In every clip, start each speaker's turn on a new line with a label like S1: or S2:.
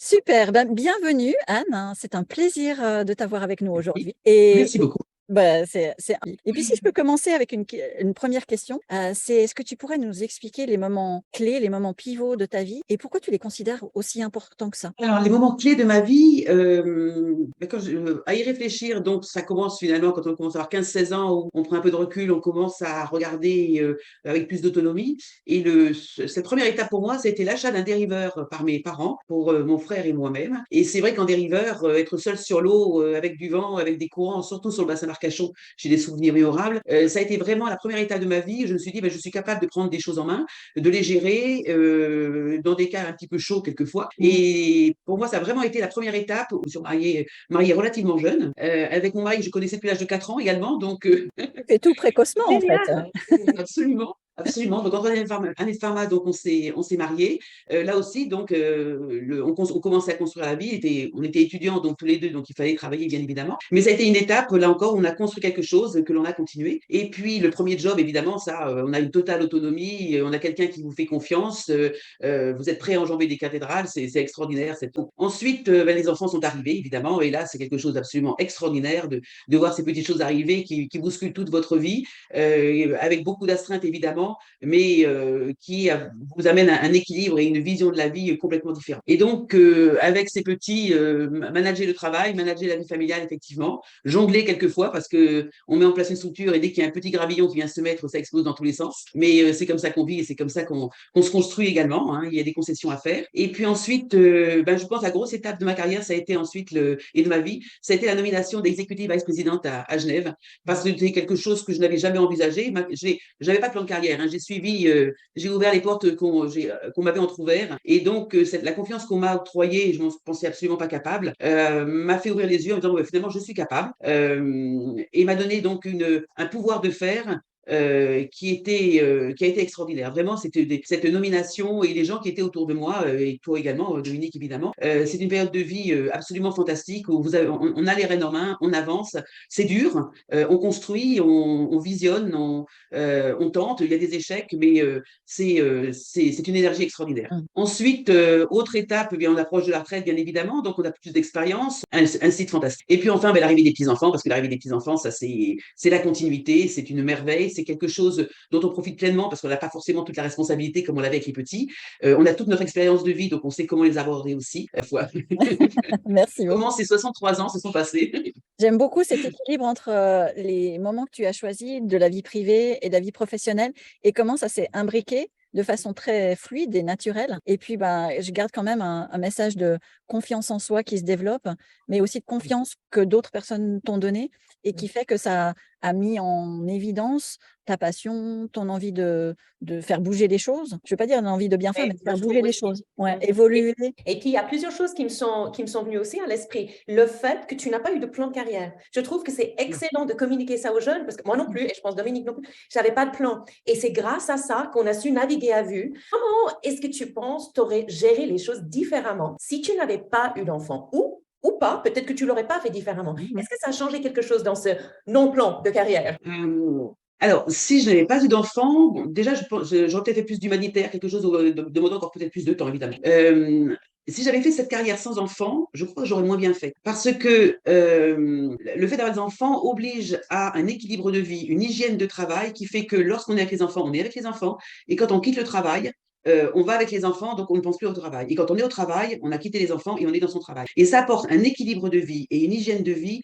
S1: Super, ben, bienvenue Anne, hein. C'est un plaisir de t'avoir avec nous
S2: Merci.
S1: aujourd'hui. Et
S2: Merci beaucoup.
S1: ben, et puis si je peux commencer avec une première question, c'est est-ce que tu pourrais nous expliquer les moments clés, les moments pivots de ta vie et pourquoi tu les considères aussi importants que ça?
S2: Alors, les moments clés de ma vie, à y réfléchir, donc ça commence finalement quand on commence à avoir 15-16 ans, où on prend un peu de recul, on commence à regarder avec plus d'autonomie. Et cette première étape pour moi, c'était l'achat d'un dériveur par mes parents, pour mon frère et moi-même. Et c'est vrai qu'en dériveur, être seul sur l'eau, avec du vent, avec des courants, surtout sur le bassin d'Arcachon, j'ai des souvenirs mémorables. Ça a été vraiment la première étape de ma vie. Je me suis dit, ben, je suis capable de prendre des choses en main, de les gérer dans des cas un petit peu chauds quelquefois.
S1: Mmh.
S2: Et pour moi, ça a vraiment été la première étape où je suis mariée relativement jeune. Avec mon mari, je connaissais depuis l'âge de 4 ans également. Donc,
S1: Tu fais tout précocement en fait.
S2: génial, absolument. Absolument. Donc, entre année de pharma, donc on s'est mariés. Là aussi, donc, on commençait à construire la vie. On était étudiants, donc tous les deux, donc il fallait travailler, bien évidemment. Mais ça a été une étape, là encore, où on a construit quelque chose que l'on a continué. Et puis, le premier job, évidemment, ça, on a une totale autonomie. On a quelqu'un qui vous fait confiance. Vous êtes prêt à enjamber des cathédrales. C'est extraordinaire. Ensuite, ben, les enfants sont arrivés, évidemment. Et là, c'est quelque chose d'absolument extraordinaire de voir ces petites choses arriver qui bousculent toute votre vie, avec beaucoup d'astreintes, évidemment, mais qui vous amène à un équilibre et une vision de la vie complètement différente. Et donc, avec ces petits, manager le travail, manager la vie familiale, effectivement, jongler quelquefois parce que on met en place une structure et dès qu'il y a un petit gravillon qui vient se mettre, ça explose dans tous les sens. Mais c'est comme ça qu'on vit et c'est comme ça qu'on se construit également, hein. Il y a des concessions à faire. Et puis ensuite, ben, je pense que la grosse étape de ma carrière, ça a été ensuite et de ma vie, ça a été la nomination d'executive vice-présidente à Genève, parce que c'était quelque chose que je n'avais jamais envisagé. Je n'avais pas de plan de carrière, hein. J'ai ouvert les portes qu'on m'avait entrouvertes. Et donc, la confiance qu'on m'a octroyée, je m'en pensais absolument pas capable, m'a fait ouvrir les yeux en me disant, ouais, finalement, je suis capable. Et m'a donné donc un pouvoir de faire qui a été extraordinaire. Vraiment, cette nomination et les gens qui étaient autour de moi, et toi également, Dominique, évidemment, c'est une période de vie absolument fantastique où on a les rênes en main, on avance, c'est dur, on construit, on visionne, on tente, il y a des échecs, mais c'est une énergie extraordinaire.
S1: Mmh.
S2: Ensuite, autre étape, eh bien, on approche de la retraite, bien évidemment, donc on a plus d'expérience, un site fantastique. Et puis enfin, ben, l'arrivée des petits-enfants, parce que l'arrivée des petits-enfants, ça c'est la continuité, c'est une merveille, c'est quelque chose dont on profite pleinement parce qu'on n'a pas forcément toute la responsabilité comme on l'avait avec les petits. On a toute notre expérience de vie, donc on sait comment les aborder aussi.
S1: Merci
S2: Comment
S1: beaucoup.
S2: ces 63 ans se sont passés.
S1: J'aime beaucoup cet équilibre entre les moments que tu as choisis de la vie privée et de la vie professionnelle et comment ça s'est imbriqué de façon très fluide et naturelle. Et puis, ben, je garde quand même un message de confiance en soi qui se développe, mais aussi de confiance que d'autres personnes t'ont donné et qui fait que ça a mis en évidence ta passion, ton envie de faire bouger les choses. Je ne veux pas dire une envie de bien faire, mais
S3: Ouais,
S1: de
S3: moi,
S1: faire
S3: je
S1: bouger
S3: trouve
S1: les
S3: aussi.
S1: choses, ouais,
S3: Et,
S1: évoluer.
S3: et puis, il y a plusieurs choses qui me sont venues aussi à l'esprit. Le fait que tu n'as pas eu de plan de carrière. Je trouve que c'est excellent de communiquer ça aux jeunes, parce que moi non plus, et je pense Dominique non plus, je n'avais pas de plan. Et c'est grâce à ça qu'on a su naviguer à vue. Comment est-ce que tu penses tu aurais géré les choses différemment si tu n'avais pas eu d'enfant ou pas, peut-être que tu ne l'aurais pas fait différemment. Est-ce que ça a changé quelque chose dans ce non-plan de carrière?
S2: Alors, si je n'avais pas eu d'enfant, bon, déjà, j'aurais peut-être fait plus d'humanitaire, quelque chose demandant encore peut-être plus de temps, évidemment. Si j'avais fait cette carrière sans enfant, je crois que j'aurais moins bien fait. Parce que le fait d'avoir des enfants oblige à un équilibre de vie, une hygiène de travail qui fait que lorsqu'on est avec les enfants, on est avec les enfants. Et quand on quitte le travail, on va avec les enfants, donc on ne pense plus au travail. Et quand on est au travail, on a quitté les enfants et on est dans son travail. Et ça apporte un équilibre de vie et une hygiène de vie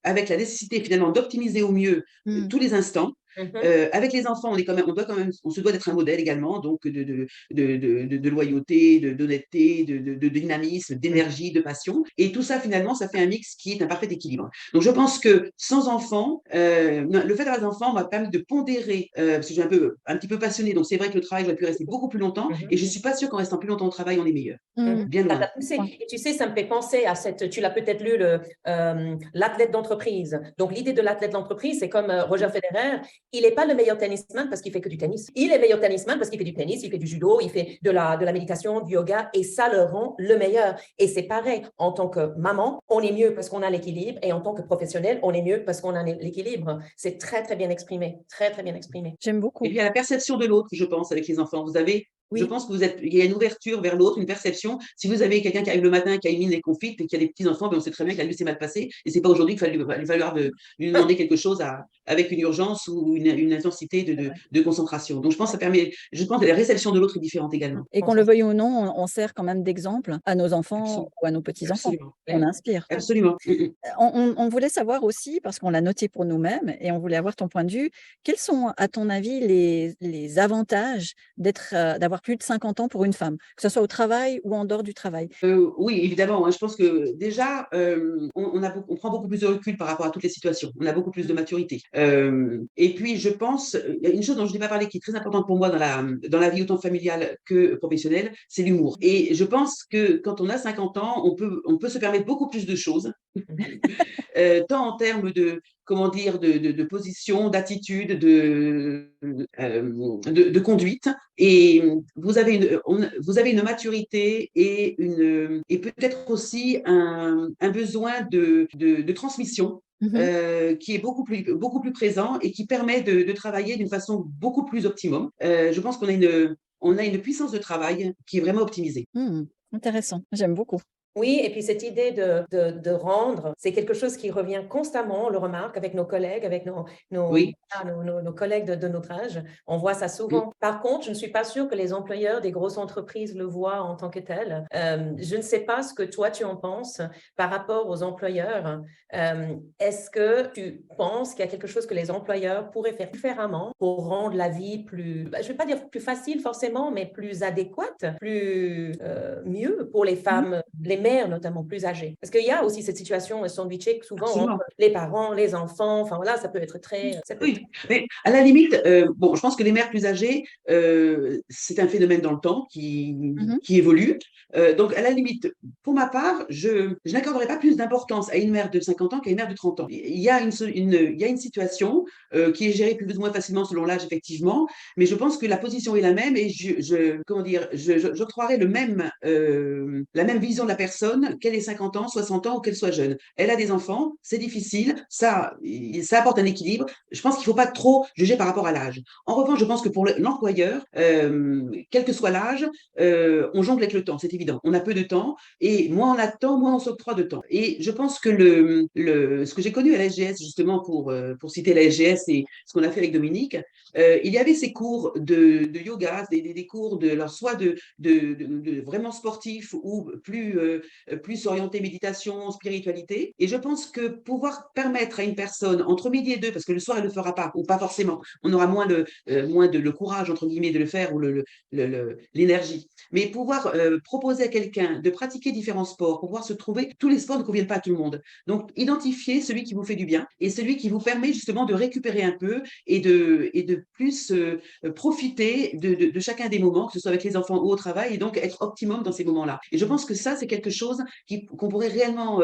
S2: avec la nécessité finalement d'optimiser au mieux
S1: Mmh.
S2: tous les instants.
S3: Mhm.
S2: Avec les enfants, on se doit d'être un modèle également, donc de loyauté, d'honnêteté, de dynamisme, d'énergie, de passion. Et tout ça, finalement, ça fait un mix qui est un parfait équilibre. Donc, je pense que sans enfants, le fait d'avoir des enfants m'a permis de pondérer, parce que je suis un petit peu passionnée, donc c'est vrai que le travail, j'aurais pu rester beaucoup plus longtemps, et je ne
S3: Mhm.
S2: suis pas sûre qu'en restant plus longtemps au travail, on est meilleur.
S1: Mmh.
S2: Bien
S3: Ça
S2: loin.
S3: t'a poussé. Et tu sais, ça me fait penser à tu l'as peut-être lu, l'athlète d'entreprise. Donc, l'idée de l'athlète d'entreprise, c'est comme Roger Federer. Il n'est pas le meilleur tennisman parce qu'il fait que du tennis. Il est meilleur tennisman parce qu'il fait du tennis, il fait du judo, il fait de la méditation, du yoga, et ça le rend le meilleur. Et c'est pareil, en tant que maman, on est mieux parce qu'on a l'équilibre, et en tant que professionnel, on est mieux parce qu'on a l'équilibre. C'est très, très bien exprimé. Très, très bien exprimé.
S1: J'aime
S2: Et
S1: beaucoup.
S2: puis à la perception de l'autre, je pense, avec les enfants. Vous avez Je
S1: Oui.
S2: pense il y a une ouverture vers l'autre, une perception. Si vous avez quelqu'un qui arrive le matin, qui a une mine confite et qui a des petits-enfants, ben on sait très bien que la nuit s'est mal passée et c'est pas aujourd'hui qu'il va falloir lui demander quelque chose avec une urgence ou une intensité de concentration. Donc, je pense que ça permet, je pense que la réception de l'autre est différente également.
S1: Et qu'on le veuille ou non, on sert quand même d'exemple à nos enfants
S2: Absolument.
S1: ou à nos petits-enfants.
S2: Absolument.
S1: On inspire.
S2: Absolument.
S1: On voulait savoir aussi, parce qu'on l'a noté pour nous-mêmes et on voulait avoir ton point de vue, quels sont, à ton avis, les avantages d'avoir plus de 50 ans pour une femme, que ce soit au travail ou en dehors du travail?
S2: Oui, évidemment, hein. Je pense que déjà, on prend beaucoup plus de recul par rapport à toutes les situations. On a beaucoup plus de maturité. Et puis, je pense, il y a une chose dont je n'ai pas parlé qui est très importante pour moi dans la vie autant familiale que professionnelle, c'est l'humour. Et je pense que quand on a 50 ans, on peut se permettre beaucoup plus de choses, tant en termes de, comment dire, de position, d'attitude, de conduite. Et vous avez une maturité et peut-être aussi un besoin de transmission
S1: Mmh.
S2: qui est beaucoup plus présent et qui permet de travailler d'une façon beaucoup plus optimum. Je pense qu'on a une puissance de travail qui est vraiment optimisée.
S1: Mmh. Intéressant, j'aime beaucoup.
S3: Oui, et puis cette idée de rendre, c'est quelque chose qui revient constamment, on le remarque avec nos collègues, avec
S2: Oui.
S3: nos collègues de notre âge, on voit ça
S2: Mm.
S3: souvent. Par contre, je ne suis pas sûre que les employeurs des grosses entreprises le voient en tant que tel. Je ne sais pas ce que toi tu en penses par rapport aux employeurs. Est-ce que tu penses qu'il y a quelque chose que les employeurs pourraient faire différemment pour rendre la vie plus, je ne vais pas dire plus facile forcément, mais plus adéquate, plus mieux pour les
S1: Mmh.
S3: femmes, les mères notamment plus âgées? Parce qu'il y a aussi cette situation sandwichée souvent entre
S2: Absolument.
S3: les parents, les enfants, enfin voilà, ça peut être très… Ça peut être…
S2: Oui, mais à la limite, bon, je pense que les mères plus âgées, c'est un phénomène dans le temps
S1: Mmh.
S2: qui évolue. Donc, à la limite, pour ma part, je n'accorderai pas plus d'importance à une mère de 50 ans qu'à une mère de 30 ans. Il y a une situation qui est gérée plus ou moins facilement selon l'âge, effectivement, mais je pense que la position est la même et comment dire, j'octroierai la même vision de la personne, qu'elle ait 50 ans, 60 ans ou qu'elle soit jeune. Elle a des enfants, c'est difficile, ça apporte un équilibre. Je pense qu'il ne faut pas trop juger par rapport à l'âge. En revanche, je pense que pour l'employeur, quel que soit l'âge, on jongle avec le temps, c'est évident. On a peu de temps et moins on a de temps, moins on s'octroie de temps. Et je pense que ce que j'ai connu à la SGS, justement, pour citer la SGS et ce qu'on a fait avec Dominique, il y avait ces cours de yoga, des cours soit de vraiment sportifs ou plus orientés méditation, spiritualité. Et je pense que pouvoir permettre à une personne entre midi et deux, parce que le soir elle ne le fera pas, ou pas forcément, on aura moins le courage, entre guillemets, de le faire ou l'énergie. Mais pouvoir proposer à quelqu'un de pratiquer différents sports, pouvoir se trouver, tous les sports ne conviennent pas à tout le monde. Donc, identifier celui qui vous fait du bien et celui qui vous permet justement de récupérer un peu et de plus profiter de chacun des moments, que ce soit avec les enfants ou au travail, et donc être optimum dans ces moments-là. Et je pense que ça, c'est quelque chose qu'on pourrait réellement,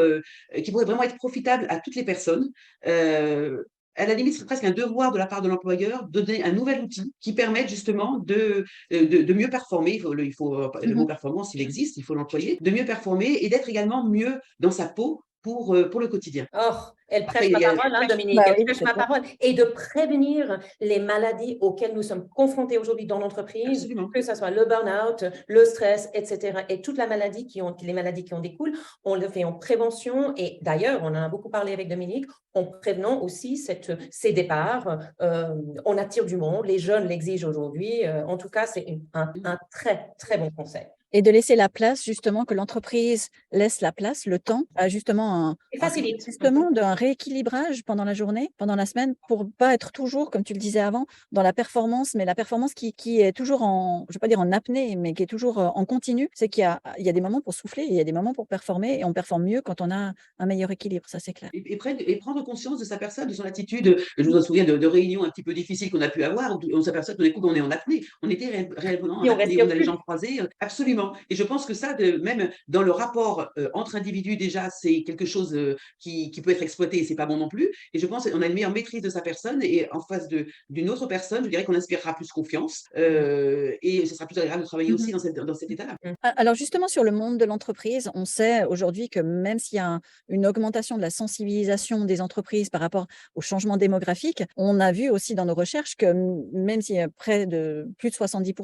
S2: qui pourrait vraiment être profitable à toutes les personnes. Euh, à la limite, c'est presque un devoir de la part de l'employeur de donner un nouvel outil qui permette justement de mieux performer. Le mot
S1: Mmh.
S2: performance, il existe, il faut l'employer, de mieux performer et d'être également mieux dans sa peau pour le quotidien.
S3: Oh, elle
S2: Après,
S3: prêche ma parole, hein, Dominique,
S1: Bah
S3: elle
S1: oui,
S3: prêche
S1: c'est
S3: ma
S1: clair.
S3: parole. Et de prévenir les maladies auxquelles nous sommes confrontés aujourd'hui dans l'entreprise,
S2: Absolument.
S3: que ce soit le burn-out, le stress, etc. Et toute la maladie les maladies qui en découlent, on le fait en prévention. Et d'ailleurs, on a beaucoup parlé avec Dominique, en prévenant aussi ces départs. On attire du monde, les jeunes l'exigent aujourd'hui. En tout cas, c'est un très, très bon conseil.
S1: Et de laisser la place, justement, que l'entreprise laisse la place, le temps, à justement
S3: Et facilite.
S1: justement d'un rééquilibrage pendant la journée, pendant la semaine, pour pas être toujours, comme tu le disais avant, dans la performance, mais la performance qui est toujours je vais pas dire en apnée, mais qui est toujours en continu. C'est qu'il y a des moments pour souffler, il y a des moments pour performer, et on performe mieux quand on a un meilleur équilibre, ça c'est clair.
S2: Et prendre conscience de sa personne, de son attitude. Je me souviens de réunions un petit peu difficiles qu'on a pu avoir, où on s'aperçoit que tout d'un coup, on est en apnée. On était réellement en
S3: Et on
S2: apnée, on
S3: respire
S2: a les
S3: plus.
S2: jambes croisées. Absolument. absolument. Et je pense que ça, même dans le rapport entre individus, déjà, c'est quelque chose qui peut être exploité et c'est pas bon non plus. Et je pense qu'on a une meilleure maîtrise de sa personne et en face d'une autre personne, je dirais qu'on inspirera plus confiance et ce sera plus agréable de travailler aussi
S1: Mmh.
S2: dans cet état-là.
S1: Alors justement sur le monde de l'entreprise, on sait aujourd'hui que même s'il y a une augmentation de la sensibilisation des entreprises par rapport au changement démographique, on a vu aussi dans nos recherches que même s'il y a près de plus de 70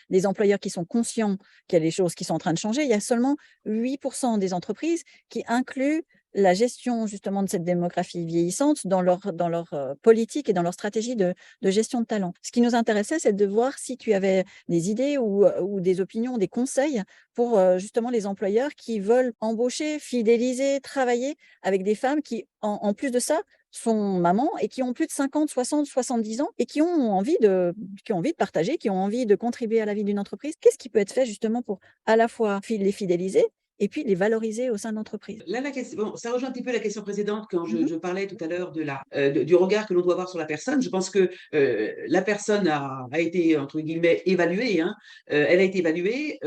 S1: des employeurs qui sont conscients qu'il y a des choses qui sont en train de changer, il y a seulement 8 des entreprises qui incluent la gestion justement de cette démographie vieillissante dans leur politique et dans leur stratégie de gestion de talent. Ce qui nous intéressait, c'est de voir si tu avais des idées ou des opinions, des conseils pour, justement les employeurs qui veulent embaucher, fidéliser, travailler avec des femmes qui, en plus de ça, sont mamans et qui ont plus de 50, 60, 70 ans et qui ont envie de partager, qui ont envie de contribuer à la vie d'une entreprise. Qu'est-ce qui peut être fait justement pour à la fois les fidéliser et puis les valoriser au sein de l'entreprise?
S2: Là, la question, bon, ça rejoint un petit peu la question précédente quand
S1: Mmh mh.
S2: je parlais tout à l'heure du regard que l'on doit avoir sur la personne. Je pense que la personne a été, entre guillemets, évaluée, hein. Elle a été évaluée,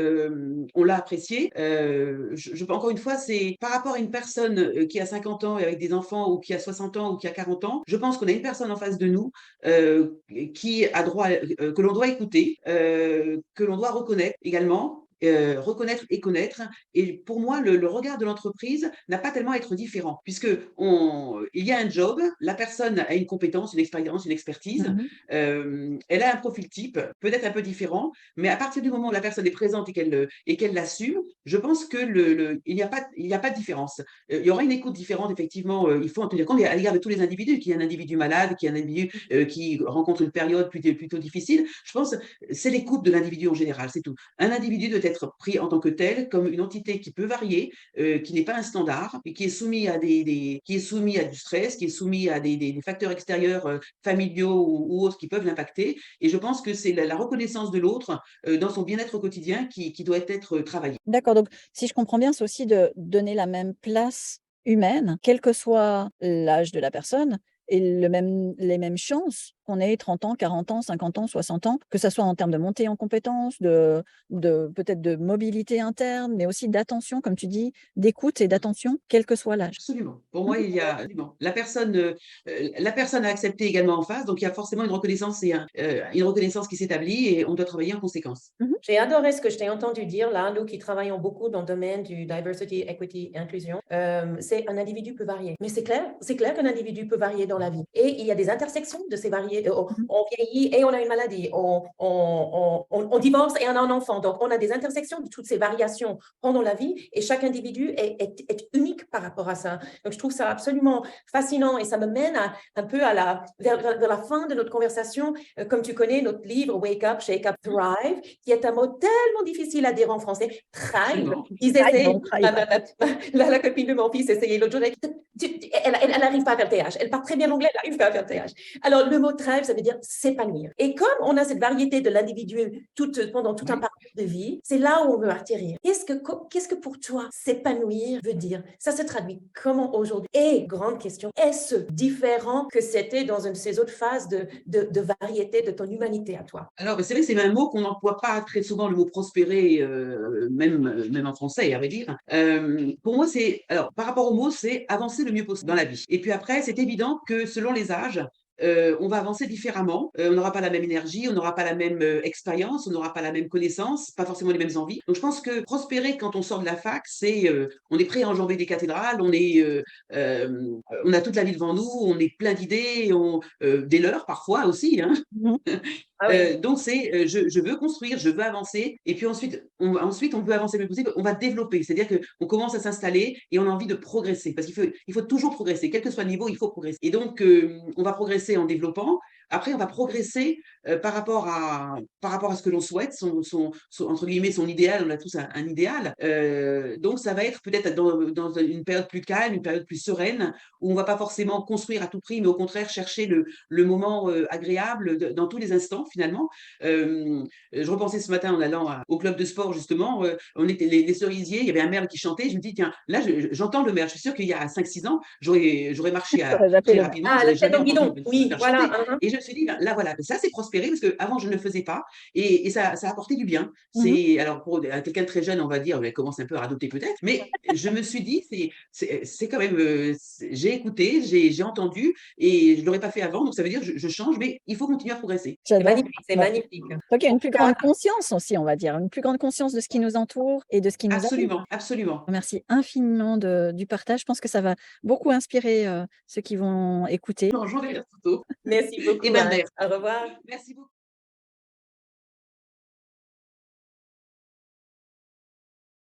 S2: on l'a appréciée. Encore une fois, c'est par rapport à une personne qui a 50 ans et avec des enfants ou qui a 60 ans ou qui a 40 ans, je pense qu'on a une personne en face de nous qui a droit, que l'on doit écouter, que l'on doit reconnaître également. Reconnaître et connaître. Et pour moi, le regard de l'entreprise n'a pas tellement à être différent, puisque il y a un job, la personne a une compétence, une expérience, une expertise,
S1: Mmh.
S2: elle a un profil type, peut-être un peu différent, mais à partir du moment où la personne est présente et qu'elle l'assume, je pense que il n'y a pas de différence. Il y aura une écoute différente, effectivement. Il faut en tenir compte à l'égard de tous les individus, qu'il y a un individu malade, qu'il y a un individu qui rencontre une période plutôt difficile. Je pense c'est l'écoute de l'individu en général, c'est tout. Un individu doit être pris en tant que tel, comme une entité qui peut varier, qui n'est pas un standard et qui est soumis à qui est soumis à du stress, qui est soumis à des facteurs extérieurs familiaux ou autres qui peuvent l'impacter. Et je pense que c'est la reconnaissance de l'autre dans son bien-être au quotidien qui doit être travaillée.
S1: D'accord, donc si je comprends bien, c'est aussi de donner la même place humaine, quel que soit l'âge de la personne et les mêmes chances qu'on ait 30 ans, 40 ans, 50 ans, 60 ans, que ça soit en termes de montée en compétences, de peut-être de mobilité interne, mais aussi d'attention, comme tu dis, d'écoute et d'attention, quel que soit l'âge.
S2: Absolument. Pour
S1: Mmh.
S2: moi, il y a absolument. La personne a accepté également en face, donc il y a forcément une reconnaissance qui s'établit et on doit travailler en conséquence.
S1: Mmh.
S3: J'ai adoré ce que je t'ai entendu dire là, nous qui travaillons beaucoup dans le domaine du diversity, equity, inclusion. C'est un individu peut varier. Mais c'est clair qu'un individu peut varier dans la vie. Et il y a des intersections de ces variés.
S1: Mmh.
S3: On vieillit et on a une maladie. On divorce et on a un enfant. Donc, on a des intersections de toutes ces variations pendant la vie et chaque individu est unique par rapport à ça. Donc, je trouve ça absolument fascinant et ça me mène un peu vers la fin de notre conversation. Comme tu connais notre livre Wake Up, Shake Up, Thrive, qui est un mot tellement difficile à dire en français. Thrive.
S2: Absolument.
S3: Ils
S1: Thrive,
S3: essaient.
S1: on thrive.
S3: La copine de mon fils essayait l'autre jour. Elle n'arrive pas à faire TH. Elle parle très bien l'anglais, elle n'arrive pas à faire TH. Alors, le mot thrive, ça veut dire s'épanouir. Et comme on a cette variété de l'individu pendant tout un
S2: Oui.
S3: parcours de vie, c'est là où on veut atterrir. Qu'est-ce que pour toi s'épanouir veut dire? Ça se traduit comment aujourd'hui? Et grande question, est-ce différent que c'était dans une de ces autres phases de variété de ton humanité à toi?
S2: Alors, c'est vrai que c'est un mot qu'on n'emploie pas très souvent, le mot prospérer, même en français, à vrai dire. Pour moi, alors, par rapport au mot, c'est avancer le mieux possible dans la vie. Et puis après, c'est évident que selon les âges, on va avancer différemment. On n'aura pas la même énergie, on n'aura pas la même expérience, on n'aura pas la même connaissance, pas forcément les mêmes envies. Donc, je pense que prospérer quand on sort de la fac, on est prêt à enjamber des cathédrales, on a toute la vie devant nous, on est plein d'idées, des leurs parfois aussi, hein.
S1: Mmh.
S3: Ah oui.
S2: Donc je veux construire, je veux avancer et puis ensuite on peut avancer le plus possible, on va développer. C'est-à-dire qu'on commence à s'installer et on a envie de progresser parce qu'il faut toujours progresser, quel que soit le niveau, il faut progresser et donc on va progresser en développant. Après, on va progresser, par rapport à ce que l'on souhaite, entre guillemets, son idéal. On a tous un idéal. Donc ça va être peut-être dans une période plus calme, une période plus sereine, où on va pas forcément construire à tout prix, mais au contraire chercher le moment, agréable dans tous les instants finalement. Je repensais ce matin en allant au club de sport justement, on était les cerisiers, il y avait un merle qui chantait, je me dis: «Tiens, là j'entends le merle». Je suis sûre qu'il y a 5-6 ans, j'aurais marché
S1: Tu aurais zappé
S2: très
S1: le maire.
S2: rapidement,
S3: Ah, la
S2: j'aurais
S3: tête
S2: jamais
S3: dans le
S2: entendu
S3: guidon.
S2: ce
S3: Oui,
S2: merle
S3: voilà.
S2: chanter et je me suis dit, ben, là, voilà, ça, c'est prospéré parce qu'avant, je ne le faisais pas et ça a apporté du bien.
S1: Mmh.
S2: Alors, pour quelqu'un de très jeune, on va dire, elle commence un peu à radoter peut-être, mais je me suis dit, c'est quand même, j'ai écouté, j'ai entendu et je ne l'aurais pas fait avant, donc ça veut dire que je change, mais il faut continuer à progresser.
S3: C'est
S1: J'adore.
S3: magnifique, c'est
S1: Ouais.
S3: magnifique.
S1: Donc, il y a une plus grande conscience aussi, on va dire, une plus grande conscience de ce qui nous entoure et de ce qui nous arrive.
S2: Absolument, absolument.
S1: Merci infiniment du partage. Je pense que ça va beaucoup inspirer ceux qui vont écouiter.
S2: Non, j'en ai l'air tout
S3: Merci beaucoup,
S2: Et ben,
S3: Anne. Au revoir.
S2: merci beaucoup.